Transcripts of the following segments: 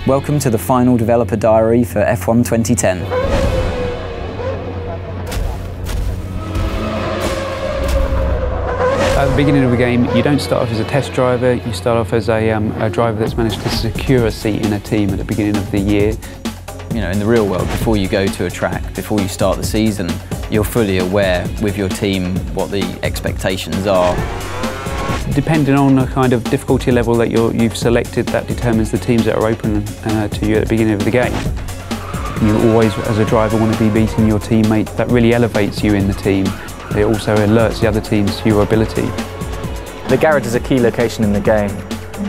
Welcome to the final developer diary for F1 2010. At the beginning of the game, you don't start off as a test driver, you start off as a driver that's managed to secure a seat in a team at the beginning of the year. You know, in the real world, before you go to a track, before you start the season, you're fully aware with your team what the expectations are. Depending on the kind of difficulty level that you've selected, that determines the teams that are open to you at the beginning of the game. You always, as a driver, want to be beating your teammate. That really elevates you in the team. It also alerts the other teams to your ability. The garage is a key location in the game.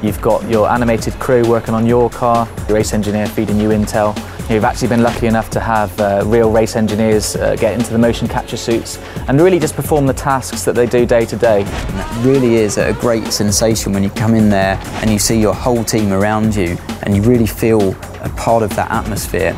You've got your animated crew working on your car, your race engineer feeding you intel. You've actually been lucky enough to have real race engineers get into the motion capture suits and really just perform the tasks that they do day to day. And that really is a great sensation when you come in there and you see your whole team around you and you really feel a part of that atmosphere.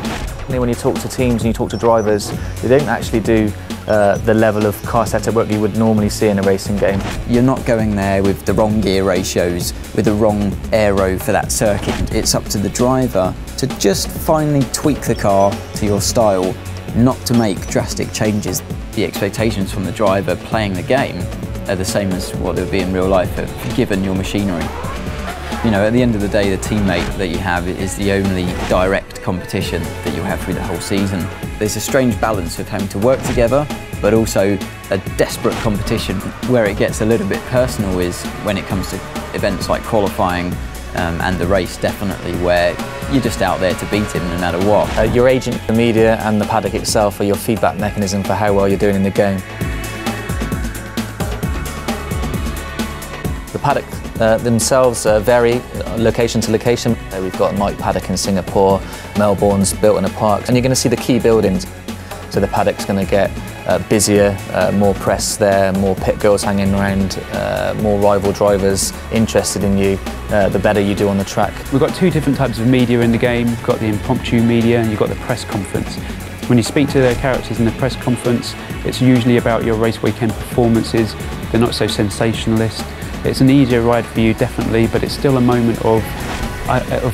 When you talk to teams and you talk to drivers, they don't actually do the level of car setup work you would normally see in a racing game. You're not going there with the wrong gear ratios, with the wrong aero for that circuit. It's up to the driver to just finally tweak the car to your style, not to make drastic changes. The expectations from the driver playing the game are the same as what they would be in real life, given your machinery. You know, at the end of the day, the teammate that you have is the only direct competition that you have through the whole season. There's a strange balance of having to work together, but also a desperate competition. Where it gets a little bit personal is when it comes to events like qualifying and the race, definitely, where you're just out there to beat him no matter what. Your agent, the media and the paddock itself are your feedback mechanism for how well you're doing in the game. The paddock themselves vary location to location. We've got Mike Paddock in Singapore, Melbourne's built in a park, and you're going to see the key buildings. So the paddock's going to get busier, more press there, more pit girls hanging around, more rival drivers interested in you, the better you do on the track. We've got two different types of media in the game. You've got the impromptu media and you've got the press conference. When you speak to the characters in the press conference, it's usually about your race weekend performances. They're not so sensationalist. It's an easier ride for you, definitely, but it's still a moment of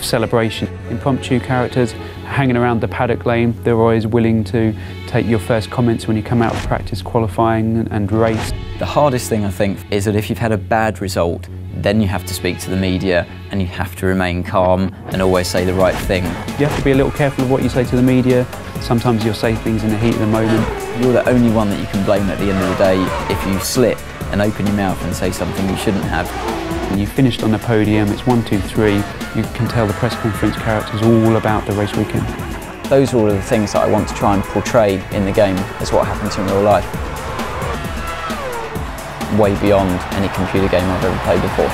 celebration. Impromptu characters hanging around the paddock lane, they're always willing to take your first comments when you come out of practice, qualifying and race. The hardest thing, I think, is that if you've had a bad result, then you have to speak to the media and you have to remain calm and always say the right thing. You have to be a little careful of what you say to the media. Sometimes you'll say things in the heat of the moment. You're the only one that you can blame at the end of the day if you slip and open your mouth and say something you shouldn't have. When you finished on the podium, it's 1, 2, 3, you can tell the press conference characters all about the race weekend. Those are all of the things that I want to try and portray in the game as what happens in real life. Way beyond any computer game I've ever played before.